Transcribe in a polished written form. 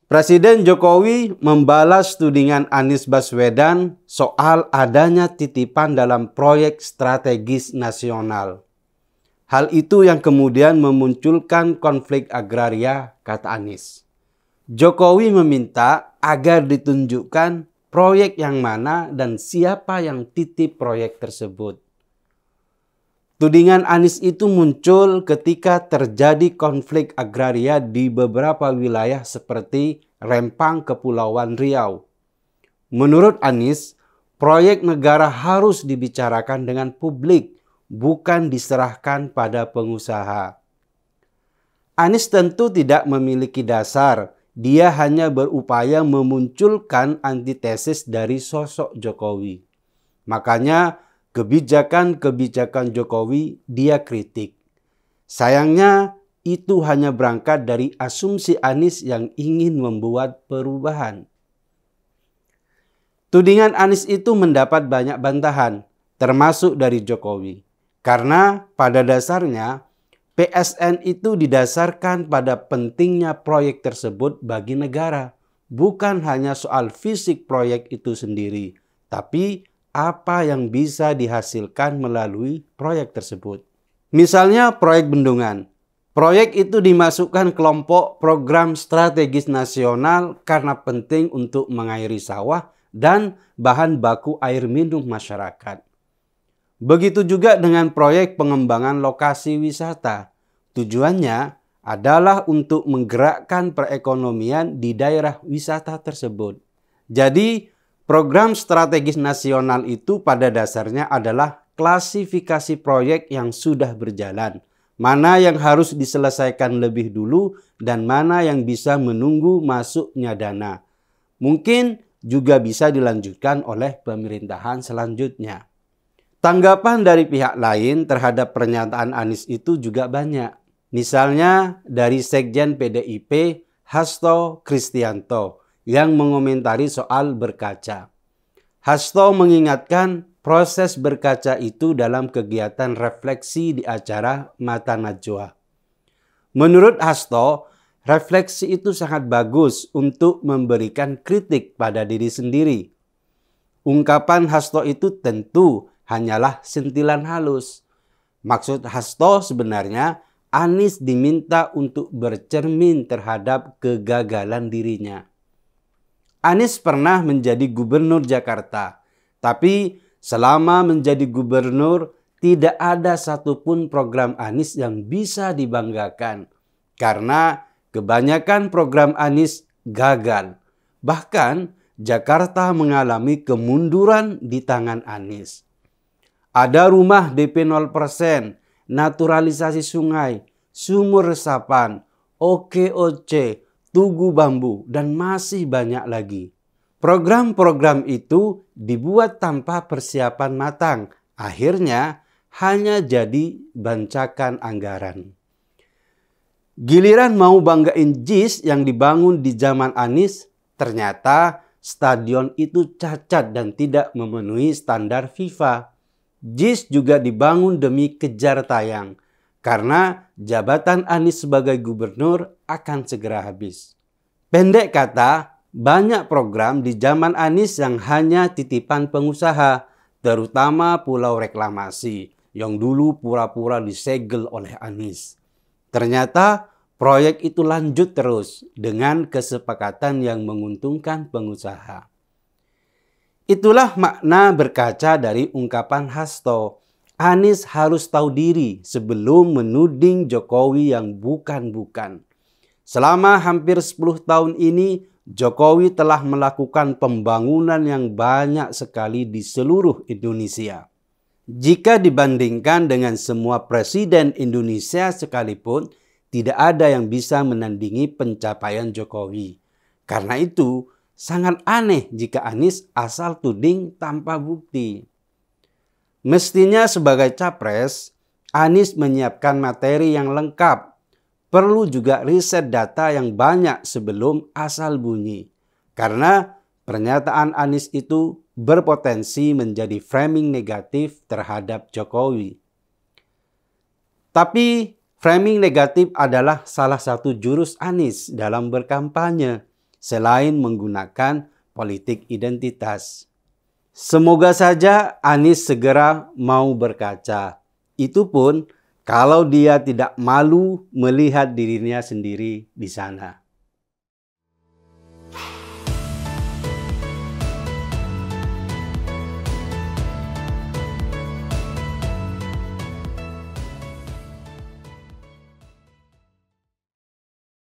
Presiden Jokowi membalas tudingan Anies Baswedan soal adanya titipan dalam proyek strategis nasional. Hal itu yang kemudian memunculkan konflik agraria, kata Anies. Jokowi meminta agar ditunjukkan proyek yang mana dan siapa yang titip proyek tersebut. Tudingan Anies itu muncul ketika terjadi konflik agraria di beberapa wilayah seperti Rempang, Kepulauan Riau. Menurut Anies, proyek negara harus dibicarakan dengan publik, bukan diserahkan pada pengusaha. Anies tentu tidak memiliki dasar, dia hanya berupaya memunculkan antitesis dari sosok Jokowi. Makanya, kebijakan-kebijakan Jokowi dia kritik. Sayangnya itu hanya berangkat dari asumsi Anies yang ingin membuat perubahan. Tudingan Anies itu mendapat banyak bantahan, termasuk dari Jokowi. Karena pada dasarnya PSN itu didasarkan pada pentingnya proyek tersebut bagi negara. Bukan hanya soal fisik proyek itu sendiri, tapi apa yang bisa dihasilkan melalui proyek tersebut. Misalnya proyek bendungan. Proyek itu dimasukkan kelompok program strategis nasional karena penting untuk mengairi sawah dan bahan baku air minum masyarakat. Begitu juga dengan proyek pengembangan lokasi wisata. Tujuannya adalah untuk menggerakkan perekonomian di daerah wisata tersebut. Jadi, program strategis nasional itu pada dasarnya adalah klasifikasi proyek yang sudah berjalan. Mana yang harus diselesaikan lebih dulu dan mana yang bisa menunggu masuknya dana. Mungkin juga bisa dilanjutkan oleh pemerintahan selanjutnya. Tanggapan dari pihak lain terhadap pernyataan Anies itu juga banyak. Misalnya dari Sekjen PDIP Hasto Kristianto yang mengomentari soal berkaca. Hasto mengingatkan proses berkaca itu dalam kegiatan refleksi di acara Mata Najwa. Menurut Hasto, refleksi itu sangat bagus untuk memberikan kritik pada diri sendiri. Ungkapan Hasto itu tentu hanyalah sentilan halus. Maksud Hasto sebenarnya Anies diminta untuk bercermin terhadap kegagalan dirinya. Anies pernah menjadi gubernur Jakarta, tapi selama menjadi gubernur tidak ada satupun program Anies yang bisa dibanggakan karena kebanyakan program Anies gagal. Bahkan Jakarta mengalami kemunduran di tangan Anies. Ada rumah DP 0%, naturalisasi sungai, sumur resapan, OKOC, Tugu Bambu, dan masih banyak lagi. Program-program itu dibuat tanpa persiapan matang. Akhirnya hanya jadi bancakan anggaran. Giliran mau banggain JIS yang dibangun di zaman Anies, ternyata stadion itu cacat dan tidak memenuhi standar FIFA. JIS juga dibangun demi kejar tayang. Karena jabatan Anies sebagai gubernur akan segera habis. Pendek kata, banyak program di zaman Anies yang hanya titipan pengusaha, terutama Pulau Reklamasi, yang dulu pura-pura disegel oleh Anies. Ternyata proyek itu lanjut terus dengan kesepakatan yang menguntungkan pengusaha. Itulah makna berkaca dari ungkapan Hasto. Anies harus tahu diri sebelum menuding Jokowi yang bukan-bukan. Selama hampir 10 tahun ini, Jokowi telah melakukan pembangunan yang banyak sekali di seluruh Indonesia. Jika dibandingkan dengan semua presiden Indonesia sekalipun, tidak ada yang bisa menandingi pencapaian Jokowi. Karena itu, sangat aneh jika Anies asal tuding tanpa bukti. Mestinya sebagai capres, Anies menyiapkan materi yang lengkap. Perlu juga riset data yang banyak sebelum asal bunyi. Karena pernyataan Anies itu berpotensi menjadi framing negatif terhadap Jokowi. Tapi framing negatif adalah salah satu jurus Anies dalam berkampanye. selain menggunakan politik identitas. Semoga saja Anies segera mau berkaca. Itu pun kalau dia tidak malu melihat dirinya sendiri di sana.